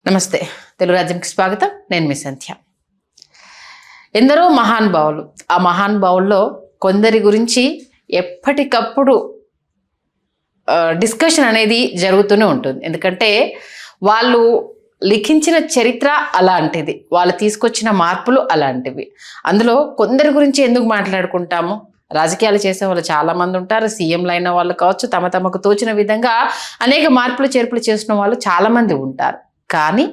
నమస్తే, తెలుగు రాజ్యంకి స్వాగతం. నేను మీ సంధ్య. ఎందరో మహానుభావులు, ఆ మహానుభావుల్లో కొందరి గురించి ఎప్పటికప్పుడు డిస్కషన్ అనేది జరుగుతూనే ఉంటుంది. ఎందుకంటే వాళ్ళు లిఖించిన చరిత్ర అలాంటిది, వాళ్ళు తీసుకొచ్చిన మార్పులు అలాంటివి. అందులో కొందరి గురించి ఎందుకు మాట్లాడుకుంటాము? రాజకీయాలు చేసే వాళ్ళు చాలామంది ఉంటారు, సీఎంలు అయిన వాళ్ళు కావచ్చు, తమకు తోచిన విధంగా అనేక మార్పులు చేర్పులు చేసిన వాళ్ళు చాలామంది ఉంటారు. కానీ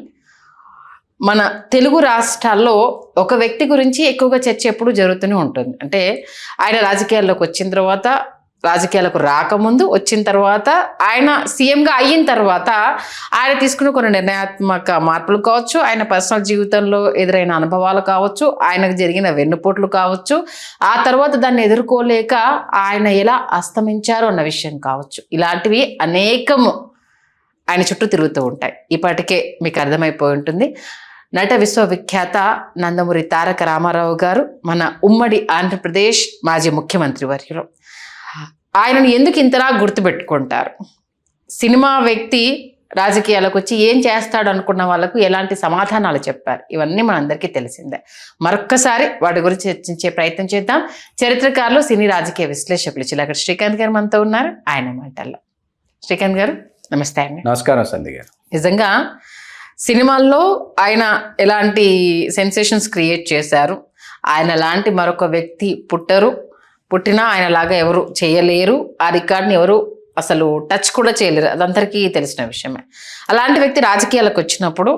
మన తెలుగు రాష్ట్రాల్లో ఒక వ్యక్తి గురించి ఎక్కువగా చర్చ ఎప్పుడు జరుగుతూనే ఉంటుంది. అంటే ఆయన రాజకీయాల్లోకి వచ్చిన తర్వాత, రాజకీయాలకు రాకముందు, వచ్చిన తర్వాత, ఆయన సీఎంగా అయిన తర్వాత ఆయన తీసుకున్న కొన్ని నిర్ణయాత్మక మార్పులు కావచ్చు, ఆయన పర్సనల్ జీవితంలో ఎదురైన అనుభవాలు కావచ్చు, ఆయనకు జరిగిన వెన్నుపోట్లు కావచ్చు, ఆ తర్వాత దాన్ని ఎదుర్కోలేక ఆయన ఎలా అస్తమించారో అన్న విషయం కావచ్చు, ఇలాంటివి అనేకము ఆయన చుట్టూ తిరుగుతూ ఉంటాయి. ఇప్పటికే మీకు అర్థమైపోయి ఉంటుంది. నట విశ్వవిఖ్యాత నందమూరి తారక రామారావు గారు మన ఉమ్మడి ఆంధ్రప్రదేశ్ మాజీ ముఖ్యమంత్రి వర్యులు. ఆయనను ఎందుకు ఇంతలా గుర్తుపెట్టుకుంటారు? సినిమా వ్యక్తి రాజకీయాలకు వచ్చి ఏం చేస్తాడు అనుకున్న వాళ్ళకు ఎలాంటి సమాధానాలు చెప్పారు, ఇవన్నీ మనందరికీ తెలిసిందే. మరొక్కసారి వాటి గురించి చర్చించే ప్రయత్నం చేద్దాం. చరిత్రకారులు, సినీ రాజకీయ విశ్లేషకులు చిలకడ శ్రీకాంత్ గారు మనతో ఉన్నారు. ఆయన మాటల్లో. శ్రీకాంత్ గారు నమస్తే అండి. నమస్కారం సంధ్య గారు. నిజంగా సినిమాల్లో ఆయన ఎలాంటి సెన్సేషన్స్ క్రియేట్ చేశారు, ఆయన లాంటి మరొక వ్యక్తి పుట్టినా ఆయనలాగా ఎవరు చేయలేరు, ఆ రికార్డ్ని ఎవరు అసలు టచ్ కూడా చేయలేరు, అదందరికీ తెలిసిన విషయమే. అలాంటి వ్యక్తి రాజకీయాలకు వచ్చినప్పుడు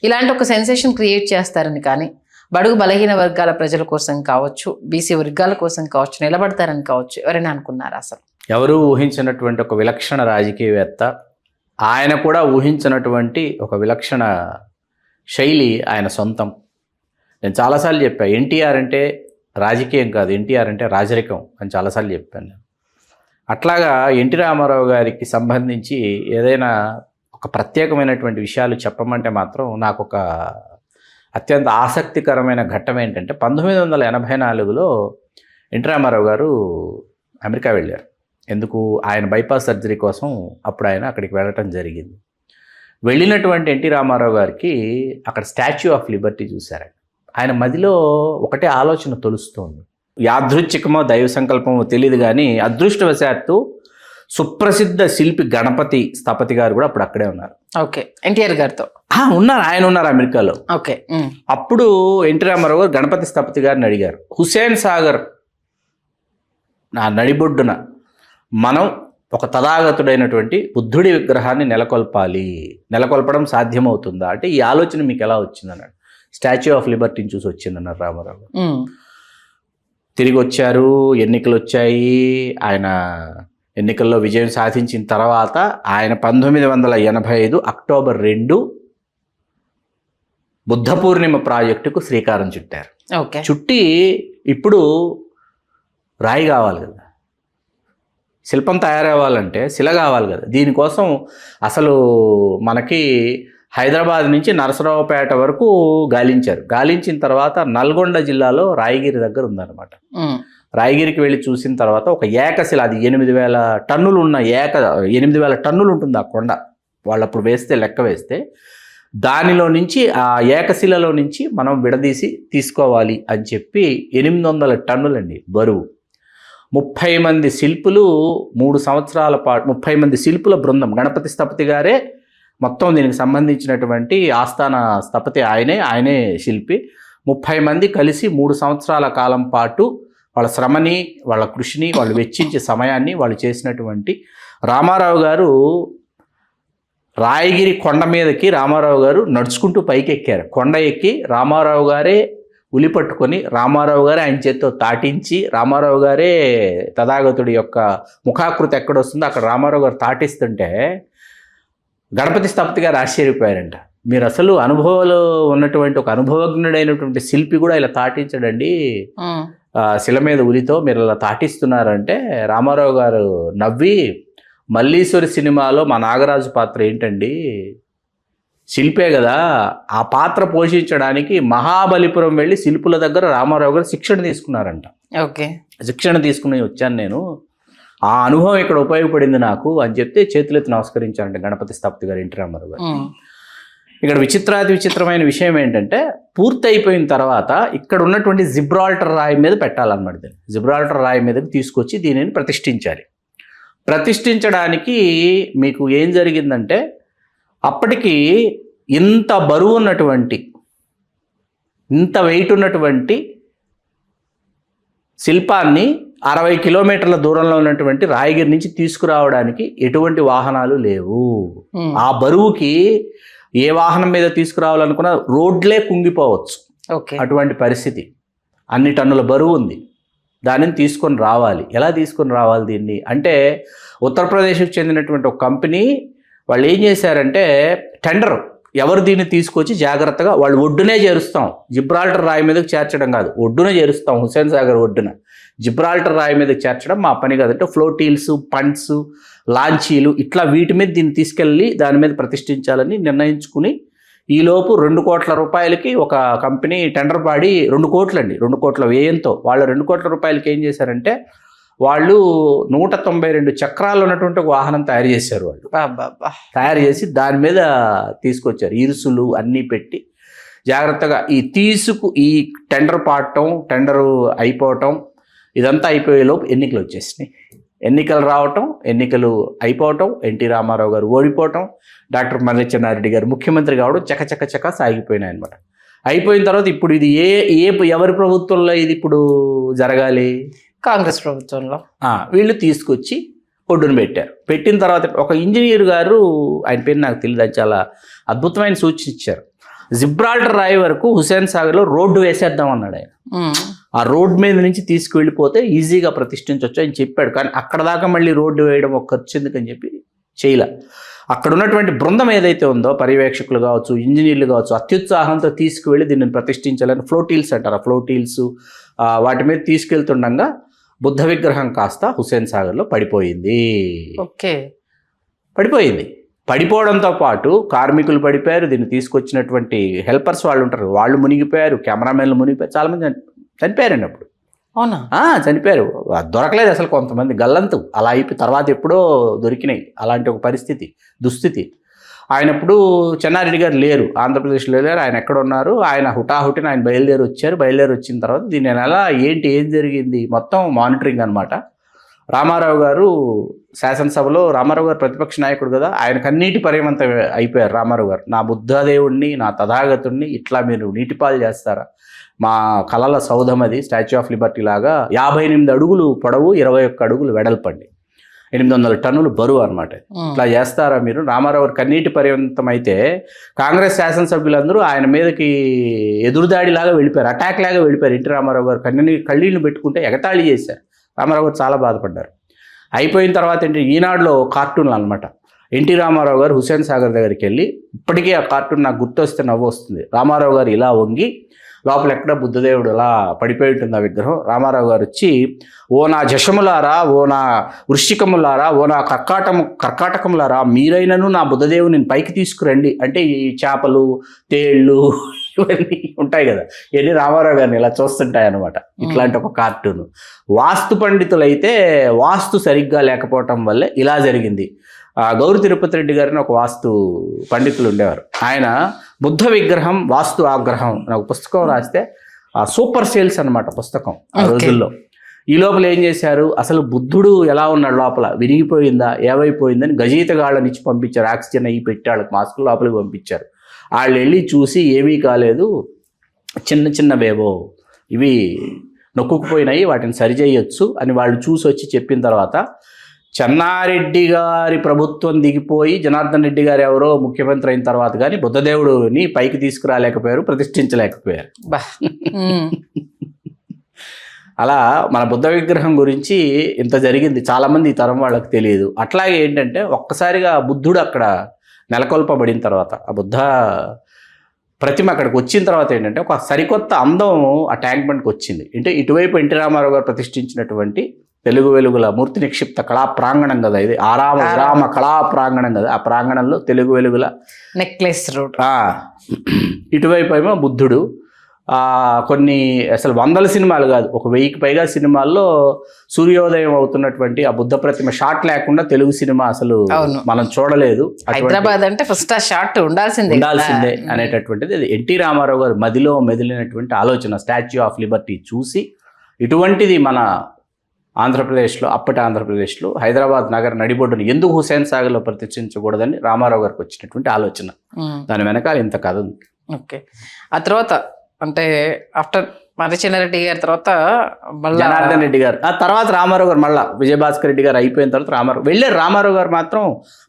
ఇలాంటి ఒక సెన్సేషన్ క్రియేట్ చేస్తారని, కానీ బడుగు బలహీన వర్గాల ప్రజల కోసం కావచ్చు, బీసీ వర్గాల కోసం కావచ్చు, నిలబడతారని కావచ్చు, ఎవరైనా అనుకున్నారా? అసలు ఎవరు ఊహించినటువంటి ఒక విలక్షణ రాజకీయవేత్త, ఆయన కూడా ఊహించినటువంటి ఒక విలక్షణ శైలి ఆయన సొంతం. నేను చాలాసార్లు చెప్పాను, ఎన్టీఆర్ అంటే రాజకీయం కాదు, ఎన్టీఆర్ అంటే రాజరికం అని చాలాసార్లు చెప్పాను నేను. అట్లాగా ఎన్టీ రామారావు గారికి సంబంధించి ఏదైనా ఒక ప్రత్యేకమైనటువంటి విషయాలు చెప్పమంటే మాత్రం నాకు ఒక అత్యంత ఆసక్తికరమైన ఘట్టం ఏంటంటే, 1984లో ఎన్టీ రామారావు గారు అమెరికా వెళ్ళారు. ఎందుకు? ఆయన బైపాస్ సర్జరీ కోసం అప్పుడు ఆయన అక్కడికి వెళ్ళటం జరిగింది. వెళ్ళినటువంటి ఎన్టీ రామారావు గారికి అక్కడ స్టాచ్యూ ఆఫ్ లిబర్టీ చూశారండి. ఆయన మదిలో ఒకటే ఆలోచన తొలుస్తోంది. యాదృచ్ఛికమో దైవ సంకల్పమో తెలియదు, కానీ అదృష్టవశాత్తు సుప్రసిద్ధ శిల్పి గణపతి స్థపతి గారు కూడా అప్పుడు అక్కడే ఉన్నారు. ఓకే, ఎన్టీఆర్ గారితో ఉన్నారు, ఆయన ఉన్నారు అమెరికాలో. ఓకే. అప్పుడు ఎన్టీ రామారావు గారు గణపతి స్థపతి గారిని అడిగారు, హుస్సేన్ సాగర్ నా నడిబొడ్డున మనం ఒక తథాగతుడైనటువంటి బుద్ధుడి విగ్రహాన్ని నెలకొల్పడం సాధ్యమవుతుందా అంటే, ఈ ఆలోచన మీకు ఎలా వచ్చిందన్నాడు. స్టాచ్యూ ఆఫ్ లిబర్టీని చూసి వచ్చిందన్నారు రామారావు. తిరిగి వచ్చారు, ఎన్నికలు వచ్చాయి, ఆయన ఎన్నికల్లో విజయం సాధించిన తర్వాత ఆయన 1985 అక్టోబర్ 2 బుద్ధ పూర్ణిమ ప్రాజెక్టుకు శ్రీకారం చుట్టారు. చుట్టి ఇప్పుడు రాయి కావాలి కదా, శిల్పం తయారవ్వాలంటే శిల కావాలి కదా. దీనికోసం అసలు మనకి హైదరాబాద్ నుంచి నరసరావుపేట వరకు గాలించిన తర్వాత నల్గొండ జిల్లాలో రాయగిరి దగ్గర ఉందన్నమాట. రాయగిరికి వెళ్ళి చూసిన తర్వాత ఒక ఏకశిల, అది 8,000 టన్నులు ఉన్న 8,000 టన్నులు ఉంటుంది ఆ కొండ. వాళ్ళు అప్పుడు లెక్క వేస్తే దానిలో నుంచి, ఆ ఏకశిలలో నుంచి మనం విడదీసి తీసుకోవాలి అని చెప్పి 800 టన్నులండి బరువు. 30 మంది శిల్పులు 3 సంవత్సరాల పాటు, 30 మంది శిల్పుల బృందం, గణపతి స్థపతి గారే మొత్తం దీనికి సంబంధించినటువంటి ఆస్థాన స్థపతి, ఆయనే శిల్పి. 30 మంది కలిసి 3 సంవత్సరాల కాలం పాటు వాళ్ళ శ్రమని, వాళ్ళ కృషిని, వాళ్ళు వెచ్చించే సమయాన్ని వాళ్ళు చేసినటువంటి రామారావు గారు రాయగిరి కొండ మీదకి రామారావు గారు నడుచుకుంటూ పైకి ఎక్కారు. కొండ ఎక్కి రామారావు గారే ఉలి పట్టుకొని, రామారావు గారే ఆయన చేత్తో తాటించి, రామారావు గారే తథాగతుడి యొక్క ముఖాకృతి ఎక్కడొస్తుందో అక్కడ రామారావు గారు తాటిస్తుంటే గణపతి స్థపతి గారు ఆశ్చర్యపోయారంట. మీరు అసలు అనుభవాలు ఉన్నటువంటి ఒక అనుభవజ్ఞుడైనటువంటి శిల్పి కూడా ఇలా తాటించడండి శిల మీద ఉలితో, మీరు ఇలా తాటిస్తున్నారంటే రామారావు గారు నవ్వి, మల్లీశ్వరి సినిమాలో మా నాగరాజు పాత్ర ఏంటండి, శిల్పే కదా, ఆ పాత్ర పోషించడానికి మహాబలిపురం వెళ్ళి శిల్పుల దగ్గర రామారావు గారు శిక్షణ తీసుకున్నారంట. ఓకే, శిక్షణ తీసుకుని వచ్చాను నేను, ఆ అనుభవం ఇక్కడ ఉపయోగపడింది నాకు అని చెప్తే చేతులెత్తి నమస్కరించారంట గణపతి స్థపతి గారు ఎన్టీ రామారావు గారు. ఇక్కడ విచిత్రమైన విషయం ఏంటంటే పూర్తి అయిపోయిన తర్వాత ఇక్కడ ఉన్నటువంటి జిబ్రాల్టర్ రాయి మీద పెట్టాలన్నమాట. దీన్ని జిబ్రాల్టర్ రాయి మీదకి తీసుకొచ్చి దీనిని ప్రతిష్ఠించాలి. ప్రతిష్ఠించడానికి మీకు ఏం జరిగిందంటే అప్పటికి ఇంత బరువు ఉన్నటువంటి, ఇంత వెయిట్ ఉన్నటువంటి శిల్పాన్ని 60 కిలోమీటర్ల దూరంలో ఉన్నటువంటి రాయగిరి నుంచి తీసుకురావడానికి ఎటువంటి వాహనాలు లేవు. ఆ బరువుకి ఏ వాహనం మీద తీసుకురావాలనుకున్నా రోడ్లే కుంగిపోవచ్చు. అటువంటి పరిస్థితి. అన్ని టన్నుల బరువు ఉంది. దానిని తీసుకొని రావాలి. ఎలా తీసుకొని రావాలి దీన్ని అంటే ఉత్తరప్రదేశ్కి చెందినటువంటి ఒక కంపెనీ వాళ్ళు ఏం చేశారంటే టెండర్, ఎవరు దీన్ని తీసుకొచ్చి జాగ్రత్తగా వాళ్ళు ఒడ్డునే చేరుస్తాం, జిబ్రాల్టర్ రాయి మీదకి చేర్చడం కాదు, ఒడ్డునే చేరుస్తాం, హుస్సేన్ సాగర్ ఒడ్డున జిబ్రాల్టర్ రాయి మీదకి చేర్చడం మా పని కాదంటే ఫ్లోటీల్స్, పండ్స్, లాంచీలు ఇట్లా వీటి మీద దీన్ని తీసుకెళ్ళి దాని మీద ప్రతిష్ఠించాలని నిర్ణయించుకుని ఈలోపు 2 కోట్ల రూపాయలకి ఒక కంపెనీ టెండర్ పాడి 2 కోట్ల వ్యయంతో వాళ్ళు 2 కోట్ల రూపాయలకి ఏం చేశారంటే వాళ్ళు 192 చక్రాలు ఉన్నటువంటి ఒక వాహనం తయారు చేశారు. వాళ్ళు తయారు చేసి దాని మీద తీసుకొచ్చారు. ఇరుసులు అన్నీ పెట్టి జాగ్రత్తగా ఈ టెండర్ పాడటం, టెండరు అయిపోవటం, ఇదంతా అయిపోయేలోపు ఎన్నికలు వచ్చేసినాయి. ఎన్నికలు రావటం, ఎన్నికలు అయిపోవటం, ఎన్టీ రామారావు గారు ఓడిపోవటం, డాక్టర్ మర్రి చెన్నారెడ్డి గారు ముఖ్యమంత్రి కావడం చక సాగిపోయినాయి అనమాట. అయిపోయిన తర్వాత ఇప్పుడు ఇది ఎవరి ప్రభుత్వంలో ఇది ఇప్పుడు జరగాలి? కాంగ్రెస్ ప్రభుత్వంలో. వీళ్ళు తీసుకొచ్చి ఒడ్డును పెట్టారు. పెట్టిన తర్వాత ఒక ఇంజనీర్ గారు, ఆయన పేరు నాకు తెలియదు, అది చాలా అద్భుతమైన సూచన ఇచ్చారు. జిబ్రాల్టర్ రాయి వరకు హుస్సేన్ సాగర్లో రోడ్డు వేసేద్దాం అన్నాడు ఆయన. ఆ రోడ్ మీద నుంచి తీసుకువెళ్ళిపోతే ఈజీగా ప్రతిష్ఠించవచ్చు అని చెప్పాడు. కానీ అక్కడ దాకా మళ్ళీ రోడ్డు వేయడం ఒక ఖర్చు ఎందుకని చెప్పి చేయలే. అక్కడ ఉన్నటువంటి బృందం ఏదైతే ఉందో, పర్యవేక్షకులు కావచ్చు, ఇంజనీర్లు కావచ్చు, అత్యుత్సాహంతో తీసుకువెళ్ళి దీన్ని ప్రతిష్ఠించాలని ఫ్లోటీల్స్ అంటారు. ఆ ఫ్లోటీల్స్ వాటి మీద తీసుకెళ్తుండగా బుద్ధ విగ్రహం కాస్త హుస్సేన్ సాగర్లో పడిపోయింది. పడిపోవడంతో పాటు కార్మికులు పడిపోయారు, దీన్ని తీసుకొచ్చినటువంటి హెల్పర్స్ వాళ్ళు ఉంటారు, వాళ్ళు మునిగిపోయారు, కెమెరామెన్లు మునిగిపోయారు, చాలామంది చనిపోయారండి అప్పుడు. అవునా? చనిపోయారు. దొరకలేదు అసలు. కొంతమంది గల్లంతు అలా అయిపోయి తర్వాత ఎప్పుడో దొరికినాయి. అలాంటి ఒక దుస్థితి. ఆయన ఇప్పుడు చెన్నారెడ్డి గారు లేరు, ఆంధ్రప్రదేశ్లో లేరు. ఆయన ఎక్కడ ఉన్నారు? ఆయన హుటాహుటిన ఆయన బయలుదేరి వచ్చిన తర్వాత దీన్ని ఎలా ఏం జరిగింది మొత్తం మానిటరింగ్ అనమాట. రామారావు గారు శాసనసభలో, రామారావు గారు ప్రతిపక్ష నాయకుడు కదా, ఆయనకు అన్నిటి పర్యవంతం అయిపోయారు. రామారావు గారు, నా బుద్ధదేవుణ్ణి, నా తథాగతుణ్ణి ఇట్లా మీరు నీటిపాలు చేస్తారా? మా కళల సౌధం అది, స్టాచ్యూ ఆఫ్ లిబర్టీ లాగా 58 అడుగులు పొడవు, 21 అడుగులు వెడల్పండి, 800 టన్నులు బరువు అనమాట. ఇట్లా చేస్తారా మీరు? రామారావు గారు కన్నీటి పర్యంతం అయితే కాంగ్రెస్ శాసనసభ్యులందరూ ఆయన మీదకి ఎదురుదాడిలాగా వెళ్ళిపోయారు, అటాక్ లాగా వెళ్ళిపోయారు. ఎన్టీ రామారావు గారు కళ్ళీళ్ళు పెట్టుకుంటే ఎగతాళి చేశారు. రామారావు గారు చాలా బాధపడ్డారు. అయిపోయిన తర్వాత ఈనాడులో కార్టూన్లు అనమాట. ఎన్టీ రామారావు గారు హుస్సేన్ సాగర్ దగ్గరికి వెళ్ళి, ఇప్పటికీ ఆ కార్టూన్ నాకు గుర్తొస్తే నవ్వు వస్తుంది. రామారావు గారు ఇలా వంగి, లోపల ఎక్కడ బుద్ధదేవుడు అలా పడిపోయి ఉంటుంది ఆ విగ్రహం. రామారావు గారు వచ్చి, ఓ నా జషములారా, ఓ నా వృశ్చికములారా, ఓ నా కర్కాటకములారా, మీరైనను నా బుద్ధదేవుని పైకి తీసుకురండి అంటే ఈ చేపలు, తేళ్ళు ఇవన్నీ ఉంటాయి కదా, ఇవన్నీ రామారావు గారిని ఇలా చూస్తుంటాయి అనమాట. ఇట్లాంటి ఒక కార్టూను. వాస్తు పండితులైతే వాస్తు సరిగ్గా లేకపోవటం వల్లే ఇలా జరిగింది. గౌరి తిరుపతి రెడ్డి గారిని ఒక వాస్తు పండితులు ఉండేవారు. ఆయన బుద్ధ విగ్రహం వాస్తు ఆగ్రహం అని ఒక పుస్తకం రాస్తే సూపర్ సేల్స్ అనమాట పుస్తకం ఆ రోజుల్లో. ఈ లోపల ఏం చేశారు, అసలు బుద్ధుడు ఎలా ఉన్నాడు, లోపల విరిగిపోయిందా, ఏమైపోయిందని గజయితగాళ్ళని ఇచ్చి పంపించారు. ఆక్సిజన్ అయ్యి పెట్టి వాళ్ళకి మాస్కులు లోపలికి పంపించారు. వాళ్ళు వెళ్ళి చూసి ఏమీ కాలేదు, చిన్నవేవో ఇవి నొక్కుకుపోయినాయి, వాటిని సరిచేయొచ్చు అని వాళ్ళు చూసి వచ్చి చెప్పిన తర్వాత చెన్నారెడ్డి గారి ప్రభుత్వం దిగిపోయి జనార్దన్ రెడ్డి గారు ఎవరో ముఖ్యమంత్రి అయిన తర్వాత కానీ బుద్ధదేవుడిని పైకి తీసుకురాలేకపోయారు, ప్రతిష్ఠించలేకపోయారు. అలా మన బుద్ధ విగ్రహం గురించి ఇంత జరిగింది. చాలామంది ఈ తరం వాళ్ళకి తెలియదు. అట్లాగే ఏంటంటే ఒక్కసారిగా బుద్ధుడు అక్కడ నెలకొల్పబడిన తర్వాత, ఆ బుద్ధ ప్రతిమ అక్కడికి వచ్చిన తర్వాత ఏంటంటే ఒక సరికొత్త అందం ఆ ట్యాంక్ బండ్కి వచ్చింది. అంటే ఇటువైపు ఎన్టీ రామారావు గారు ప్రతిష్ఠించినటువంటి తెలుగు వెలుగుల మూర్తి నిక్షిప్త కళా ప్రాంగణం కదా, ఇది ఆరామ కళా ప్రాంగణం కదా, ఆ ప్రాంగణంలో తెలుగు వెలుగుల నెక్లెస్ రోడ్, ఇటువైపు ఏమో బుద్ధుడు, కొన్ని అసలు వందల సినిమాలు కాదు, ఒక 1000కి పైగా సినిమాల్లో సూర్యోదయం అవుతున్నటువంటి ఆ బుద్ధ ప్రతిమ షాట్ లేకుండా తెలుగు సినిమా అసలు మనం చూడలేదు. హైదరాబాద్ అంటే ఫస్ట్ ఆ షాట్ ఉండాల్సిందే అనేటటువంటిది అది ఎన్టీ రామారావు గారు మదిలో మెదిలినటువంటి ఆలోచన. స్టాచ్యూ ఆఫ్ లిబర్టీ చూసి ఇటువంటిది మన ఆంధ్రప్రదేశ్లో, అప్పటి ఆంధ్రప్రదేశ్లో హైదరాబాద్ నగర నడిబొడ్డును ఎందుకు హుస్సేన్ సాగర్లో ప్రతిష్ఠించకూడదని రామారావు గారికి వచ్చినటువంటి ఆలోచన. దాని వెనకాల ఇంత కథ ఉంది. ఓకే, ఆ తర్వాత అంటే ఆఫ్టర్ మర్రిచెన్నారెడ్డి గారి తర్వాత జనార్దన్ రెడ్డి గారు, ఆ తర్వాత రామారావు గారు, మళ్ళీ విజయభాస్కర్ రెడ్డి గారు అయిపోయిన తర్వాత రామారావు గారు మాత్రం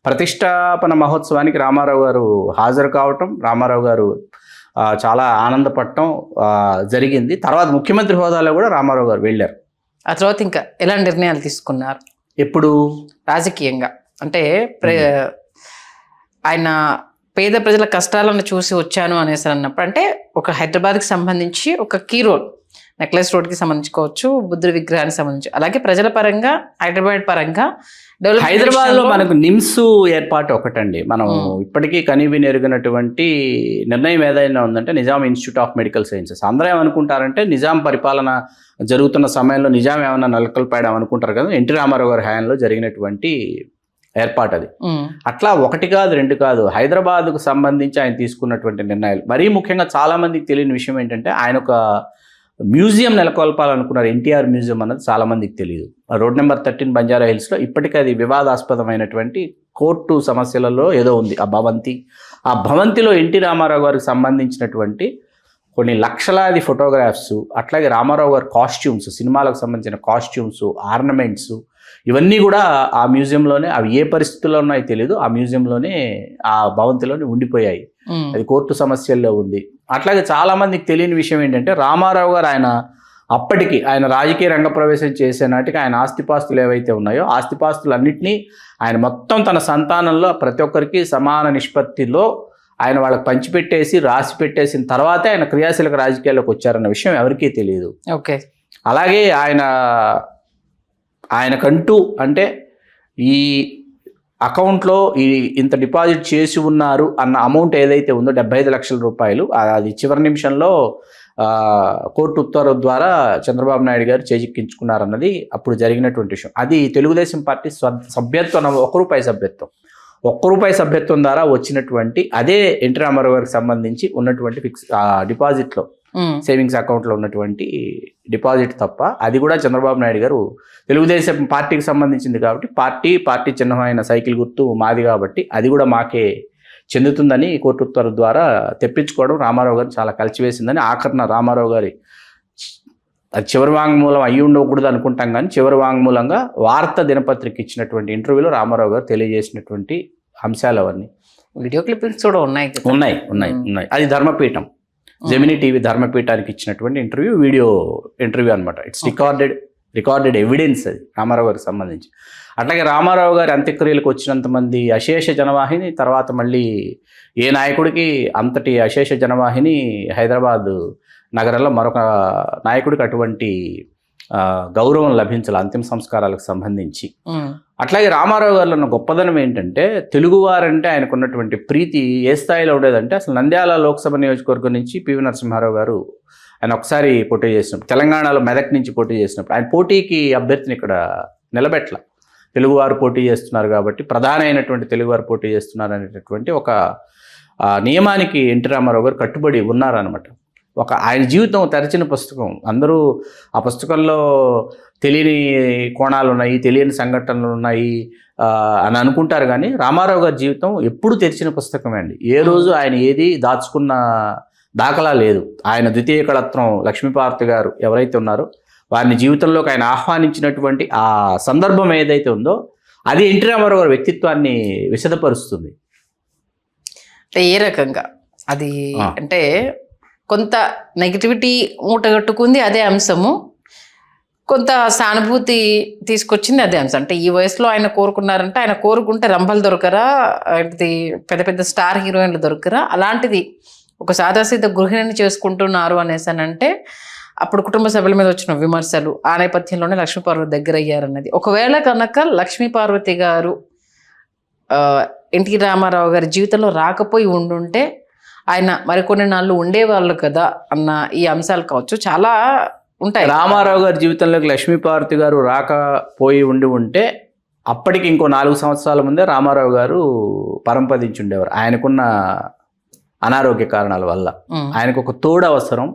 ప్రతిష్టాపన మహోత్సవానికి రామారావు గారు హాజరు కావటం, రామారావు గారు చాలా ఆనందపడటం జరిగింది. తర్వాత ముఖ్యమంత్రి హోదాలో కూడా రామారావు గారు వెళ్ళారు. ఆ తర్వాత ఇంకా ఎలాంటి నిర్ణయాలు తీసుకున్నారు ఎప్పుడు రాజకీయంగా? అంటే ఆయన పేద ప్రజల కష్టాలను చూసి వచ్చాను అనేసి అన్నప్పుడు, అంటే ఒక హైదరాబాద్కి సంబంధించి ఒక కీ రోల్, నెక్లెస్ రోడ్కి సంబంధించుకోవచ్చు, బుద్ధుడి విగ్రహానికి సంబంధించి, అలాగే ప్రజల పరంగా హైదరాబాద్ పరంగా హైదరాబాద్లో మనకు నిమ్స్ ఏర్పాటు ఒకటండి. మనం ఇప్పటికీ కనీవిని ఎరుగినటువంటి నిర్ణయం ఏదైనా ఉందంటే Nizam institute of medical sciences. అందరూ ఏమనుకుంటారంటే నిజాం పరిపాలన జరుగుతున్న సమయంలో నిజాం ఏమన్నా నలకల్పాయడం అనుకుంటారు కదా. ఎన్టీ రామారావు గారి హయాంలో జరిగినటువంటి ఏర్పాటు అది. అట్లా 1 కాదు 2 కాదు, హైదరాబాద్కు సంబంధించి ఆయన తీసుకున్నటువంటి నిర్ణయాలు. మరీ ముఖ్యంగా చాలా మందికి తెలియని విషయం ఏంటంటే ఆయన ఒక మ్యూజియం నెలకొల్పాలనుకున్నారు. ఎన్టీఆర్ మ్యూజియం అన్నది చాలా మందికి తెలియదు. రోడ్ నెంబర్ 13 బంజారా హిల్స్లో ఇప్పటికీ అది వివాదాస్పదమైనటువంటి కోర్టు సమస్యలలో ఏదో ఉంది ఆ భవంతిలో ఎన్టీ రామారావు గారికి సంబంధించినటువంటి కొన్ని లక్షలాది ఫోటోగ్రాఫ్స్, అట్లాగే రామారావు గారి కాస్ట్యూమ్స్, సినిమాలకు సంబంధించిన కాస్ట్యూమ్స్, ఆర్నమెంట్స్, ఇవన్నీ కూడా ఆ మ్యూజియంలోనే, అవి ఏ పరిస్థితుల్లో ఉన్నాయో తెలియదు, ఆ మ్యూజియంలోనే ఆ భవంతిలోనే ఉండిపోయాయి. అది కోర్టు సమస్యల్లో ఉంది. అట్లాగే చాలా మందికి తెలియని విషయం ఏంటంటే రామారావు గారు అప్పటికి ఆయన రాజకీయ రంగ ప్రవేశం చేసే నాటికి ఆయన ఆస్తిపాస్తులు ఏవైతే ఉన్నాయో ఆస్తిపాస్తులన్నింటినీ ఆయన మొత్తం తన సంతానంలో ప్రతి ఒక్కరికి సమాన నిష్పత్తిలో ఆయన వాళ్ళకి పంచిపెట్టేసి రాసి పెట్టేసిన తర్వాతే ఆయన క్రియాశీలక రాజకీయాల్లోకి వచ్చారన్న విషయం ఎవరికీ తెలియదు. ఓకే, అలాగే ఆయనకంటూ అంటే ఈ అకౌంట్లో ఇంత డిపాజిట్ చేసి ఉన్నారు అన్న అమౌంట్ ఏదైతే ఉందో 75 లక్షల రూపాయలు, అది చివరి నిమిషంలో కోర్టు ఉత్తర్వు ద్వారా చంద్రబాబు నాయుడు గారు చేజిక్కించుకున్నారన్నది అప్పుడు జరిగినటువంటి విషయం. అది తెలుగుదేశం పార్టీ సభ్యత్వం, ₹1 సభ్యత్వం ద్వారా వచ్చినటువంటి అదే ఎన్టీ రామారావు గారికి సంబంధించి ఉన్నటువంటి డిపాజిట్లో, సేవింగ్స్ అకౌంట్లో ఉన్నటువంటి డిపాజిట్ తప్ప, అది కూడా చంద్రబాబు నాయుడు గారు తెలుగుదేశం పార్టీకి సంబంధించింది కాబట్టి పార్టీ చిహ్నమైన సైకిల్ గుర్తు మాది కాబట్టి అది కూడా మాకే చెందుతుందని కోర్టు ఉత్తర్వు ద్వారా తెప్పించుకోవడం రామారావు గారు చాలా కలిసివేసిందని, ఆఖరణ రామారావు గారి అది చివరి వాంగ్మూలం అయ్యి ఉండకూడదు అనుకుంటాం కానీ చివరి వాంగ్మూలంగా వార్తా దినపత్రిక ఇచ్చినటువంటి ఇంటర్వ్యూలో రామారావు గారు తెలియజేసినటువంటి అంశాలు అవన్నీ వీడియో క్లిప్పింగ్స్ కూడా ఉన్నాయి. అది ధర్మపీఠం, జెమినీ టీవీ ధర్మపీఠానికి ఇచ్చినటువంటి వీడియో ఇంటర్వ్యూ అనమాట. ఇట్స్ రికార్డెడ్ ఎవిడెన్స్ అది రామారావు గారికి సంబంధించి. అట్లాగే రామారావు గారి అంత్యక్రియలకు వచ్చినంతమంది అశేష జనవాహిని, తర్వాత మళ్ళీ ఏ నాయకుడికి అంతటి అశేష జనవాహిని హైదరాబాద్ నగరంలో మరొక నాయకుడికి అటువంటి గౌరవం లభించాలి అంతిమ సంస్కారాలకు సంబంధించి. అట్లాగే రామారావు గారిలో ఉన్న గొప్పదనం ఏంటంటే తెలుగువారంటే ఆయనకున్నటువంటి ప్రీతి ఏ స్థాయిలో ఉండేదంటే, అసలు నంద్యాల లోక్సభ నియోజకవర్గం నుంచి పివి నరసింహారావు గారు ఆయన ఒకసారి పోటీ చేసినప్పుడు, తెలంగాణలో మెదక్ నుంచి పోటీ చేసినప్పుడు ఆయన పోటీకి అభ్యర్థిని ఇక్కడ నిలబెట్ల, తెలుగువారు పోటీ చేస్తున్నారు కాబట్టి, ప్రధాన అయినటువంటి తెలుగువారు పోటీ చేస్తున్నారు అనేటటువంటి ఒక నియమానికి ఎన్టీ రామారావు గారు కట్టుబడి ఉన్నారనమాట. ఆయన జీవితం తెరచిన పుస్తకం. అందరూ ఆ పుస్తకంలో తెలియని కోణాలు ఉన్నాయి, తెలియని సంఘటనలు ఉన్నాయి అని అనుకుంటారు కానీ రామారావు గారి జీవితం ఎప్పుడు తెరిచిన పుస్తకమే అండి. ఏ రోజు ఆయన ఏది దాచుకున్న దాఖలా లేదు. ఆయన ద్వితీయ కళత్రం లక్ష్మీపార్వతి గారు ఎవరైతే ఉన్నారో వారిని జీవితంలోకి ఆయన ఆహ్వానించినటువంటి ఆ సందర్భం ఏదైతే ఉందో అది ఎన్టీ రామారావు గారి వ్యక్తిత్వాన్ని విశదపరుస్తుంది. ఏ రకంగా అది అంటే కొంత నెగిటివిటీ మూటగట్టుకుంది అదే అంశము, కొంత సానుభూతి తీసుకొచ్చింది అదే అంశం. అంటే ఈ వయసులో ఆయన కోరుకున్నారంటే, ఆయన కోరుకుంటే రంభలు దొరకరా, ఇది పెద్ద పెద్ద స్టార్ హీరోయిన్లు దొరకరా, అలాంటిది ఒక సాదాసీద గృహిణిని చేసుకుంటున్నారు అనేసి అని అంటే అప్పుడు కుటుంబ సభ్యుల మీద వచ్చిన విమర్శలు, ఆ నేపథ్యంలోనే లక్ష్మీపార్వతి దగ్గర అయ్యారన్నది. ఒకవేళ కనుక లక్ష్మీపార్వతి గారు ఎన్టీ రామారావు గారి జీవితంలో రాకపోయి ఉండుంటే ఆయన మరికొన్ని నాళ్ళు ఉండేవాళ్ళు కదా అన్న ఈ అంశాలు కావచ్చు, చాలా ఉంటాయి. రామారావు గారి జీవితంలోకి లక్ష్మీపార్వతి గారు రాకపోయి ఉంటే అప్పటికి ఇంకో 4 సంవత్సరాల ముందే రామారావు గారు పరంపదించి ఉండేవారు. ఆయనకున్న అనారోగ్య కారణాల వల్ల ఆయనకు ఒక తోడు అవసరం.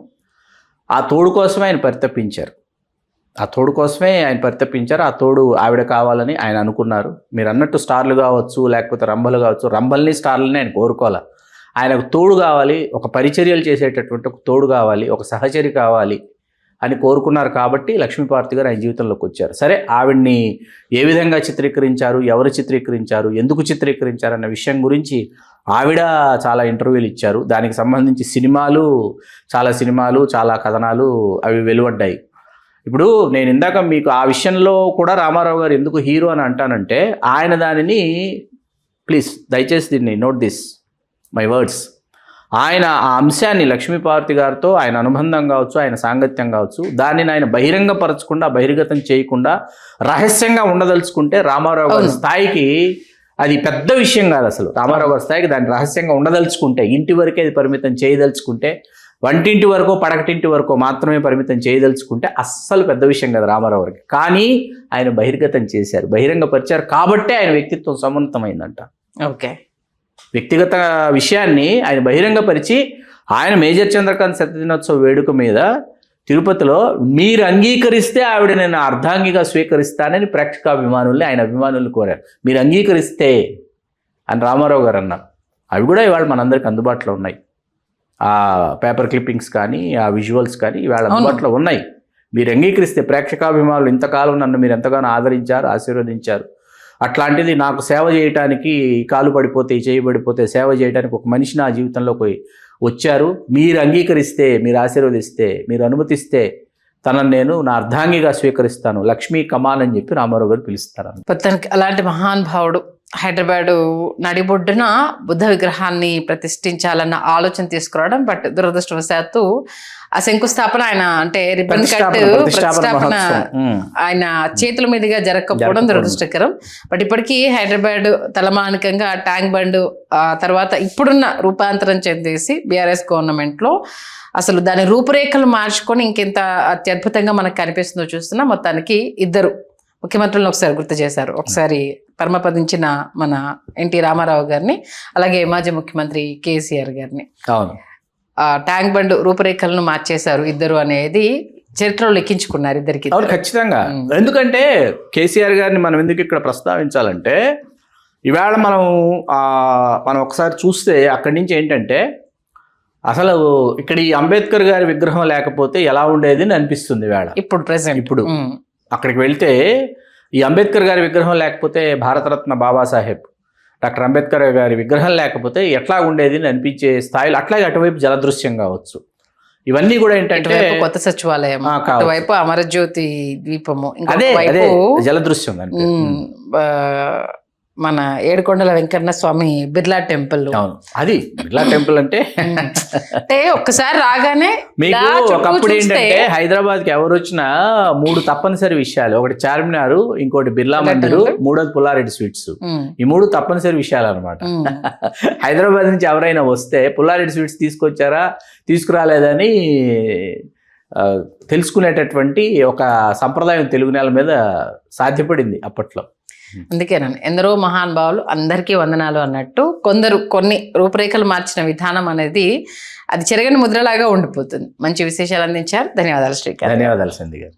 ఆ తోడు కోసమే ఆయన పరితపించారు. ఆ తోడు ఆవిడ కావాలని ఆయన అనుకున్నారు. మీరు అన్నట్టు స్టార్లు కావచ్చు, లేకపోతే రంభలు కావచ్చు, రంభల్ని స్టార్లని ఆయన కోరుకోవాలి. ఆయనకు తోడు కావాలి, ఒక పరిచర్యలు చేసేటటువంటి ఒక తోడు కావాలి, ఒక సహచరి కావాలి అని కోరుకున్నారు. కాబట్టి లక్ష్మీపార్వతి గారు ఆయన జీవితంలోకి వచ్చారు. సరే, ఆవిడ్ని ఏ విధంగా చిత్రీకరించారు, ఎవరు చిత్రీకరించారు, ఎందుకు చిత్రీకరించారు అన్న విషయం గురించి ఆవిడ చాలా ఇంటర్వ్యూలు ఇచ్చారు. దానికి సంబంధించి సినిమాలు, చాలా కథనాలు అవి వెలువడ్డాయి. ఇప్పుడు నేను ఇందాక మీకు ఆ విషయంలో కూడా రామారావు గారు ఎందుకు హీరో అని అంటానంటే, ఆయన దానిని, ప్లీజ్ దయచేసి దీన్ని నోట్ దిస్ మై వర్డ్స్, ఆయన ఆ అంశాన్ని లక్ష్మీపార్వతి గారితో ఆయన అనుబంధం కావచ్చు, ఆయన సాంగత్యం కావచ్చు, దానిని ఆయన బహిరంగపరచకుండా, బహిర్గతం చేయకుండా రహస్యంగా ఉండదలుచుకుంటే రామారావు గారి స్థాయికి అది పెద్ద విషయం కాదు. అసలు రామారావు గారి స్థాయికి దాన్ని రహస్యంగా ఉండదలుచుకుంటే, ఇంటి వరకే అది పరిమితం చేయదలుచుకుంటే, వంటింటి వరకు పడకటింటి వరకు మాత్రమే పరిమితం చేయదలుచుకుంటే అస్సలు పెద్ద విషయం కాదు రామారావు గారికి. కానీ ఆయన బహిర్గతం చేశారు, బహిరంగపరిచారు. కాబట్టే ఆయన వ్యక్తిత్వం సమున్నతమైందంట. ఓకే, వ్యక్తిగత విషయాన్ని ఆయన బహిరంగపరిచి, ఆయన మేజర్ చంద్రకాంత్ శతదినోత్సవ వేడుక మీద తిరుపతిలో మీరు అంగీకరిస్తే ఆవిడ నేను అర్ధాంగిగా స్వీకరిస్తానని ప్రేక్షకాభిమానుల్ని, ఆయన అభిమానులు కోరారు. మీరు అంగీకరిస్తే అని రామారావు గారు అన్నారు. అవి కూడా ఇవాళ మనందరికి అందుబాటులో ఉన్నాయి. ఆ పేపర్ క్లిప్పింగ్స్ కానీ, ఆ విజువల్స్ కానీ ఇవాళ అందుబాటులో ఉన్నాయి. మీరు అంగీకరిస్తే, ప్రేక్షకాభిమానులు ఇంతకాలం నన్ను మీరు ఎంతగానో ఆదరించారు, ఆశీర్వదించారు, అట్లాంటిది నాకు సేవ చేయడానికి, కాలు పడిపోతే చేయబడిపోతే సేవ చేయడానికి ఒక మనిషి నా జీవితంలోకి వచ్చారు, మీరు అంగీకరిస్తే, మీరు ఆశీర్వదిస్తే, మీరు అనుమతిస్తే తనను నేను నా అర్ధాంగిగా స్వీకరిస్తాను, లక్ష్మీ కమాన్ అని చెప్పి రామారావు గారు పిలుస్తారు. మొత్తానికి అలాంటి మహానుభావుడు హైదరాబాదు నడిబొడ్డున బుద్ధ విగ్రహాన్ని ప్రతిష్ఠించాలన్న ఆలోచన తీసుకురావడం, బట్ దురదృష్టవశాత్తు ఆ శంకుస్థాపన ఆయన అంటే రిబ్బన్ కట్ ప్రతిష్టాపన ఆయన చేతుల మీదుగా జరగకపోవడం దురదృష్టకరం. బట్ ఇప్పటికీ హైదరాబాద్ తలమానికంగా ట్యాంక్ బండ్ తర్వాత ఇప్పుడున్న రూపాంతరం చెందేసి బీఆర్ఎస్ గవర్నమెంట్లో అసలు దాని రూపురేఖలు మార్చుకొని ఇంకెంత అత్యద్భుతంగా మనకు కనిపిస్తుందో చూస్తున్నా. మొత్తానికి ఇద్దరు ముఖ్యమంత్రులను ఒకసారి గుర్తు చేశారు. ఒకసారి పరమపదించిన మన ఎన్టీ రామారావు గారిని, అలాగే మాజీ ముఖ్యమంత్రి కేసీఆర్ గారిని. అవును, ట్యాంక్ బండ్ రూపురేఖలను మార్చేశారు ఇద్దరు అనేది చరిత్రలో లెక్కించుకున్నారు ఇద్దరికి. అవును, ఖచ్చితంగా. ఎందుకంటే కేసీఆర్ గారిని మనం ఎందుకు ఇక్కడ ప్రస్తావించాలంటే, ఇవాళ మనం ఒకసారి చూస్తే అక్కడి నుంచి ఏంటంటే, అసలు ఇక్కడ ఈ అంబేద్కర్ గారి విగ్రహం లేకపోతే ఎలా ఉండేది అని అనిపిస్తుంది ఇవాళ. ఇప్పుడు అక్కడికి వెళ్తే ఈ అంబేద్కర్ గారి విగ్రహం లేకపోతే, భారతరత్న బాబాసాహెబ్ డాక్టర్ అంబేద్కర్ గారి విగ్రహం లేకపోతే ఎట్లా ఉండేది అని అనిపించే స్థాయిలో, అట్లాగే అటువైపు జలదృశ్యం కావచ్చు, ఇవన్నీ కూడా ఏంటంటే కొత్త సచివాలయం, అటువైపు అమరజ్యోతి ద్వీపము, అదే జలదృశ్యం మన ఏడుకొండల వెంకన్న స్వామి బిర్లా టెంపుల్. అవును, అది బిర్లా టెంపుల్ అంటే ఒక్కసారి రాగానే మీకు ఒకప్పుడు ఏంటంటే హైదరాబాద్కి ఎవరు వచ్చినా 3 తప్పనిసరి విషయాలు, ఒకటి చార్మినార్, ఇంకోటి బిర్లా మందిర్, మూడోది పుల్లారెడ్డి స్వీట్స్. ఈ 3 తప్పనిసరి విషయాలు అనమాట. హైదరాబాద్ నుంచి ఎవరైనా వస్తే పుల్లారెడ్డి స్వీట్స్ తీసుకొచ్చారా తీసుకురాలేదని తెలుసుకునేటటువంటి ఒక సంప్రదాయం తెలుగు నేల మీద సాధ్యపడింది అప్పట్లో. అందుకేనండి ఎందరో మహానుభావులు అందరికీ వందనాలు అన్నట్టు కొన్ని రూపురేఖలు మార్చిన విధానం అనేది అది చెరగని ముద్రలాగా ఉండిపోతుంది. మంచి విశేషాలు అందించారు. ధన్యవాదాలు శ్రీకాంత్. ధన్యవాదాలు సంధ్య గారు.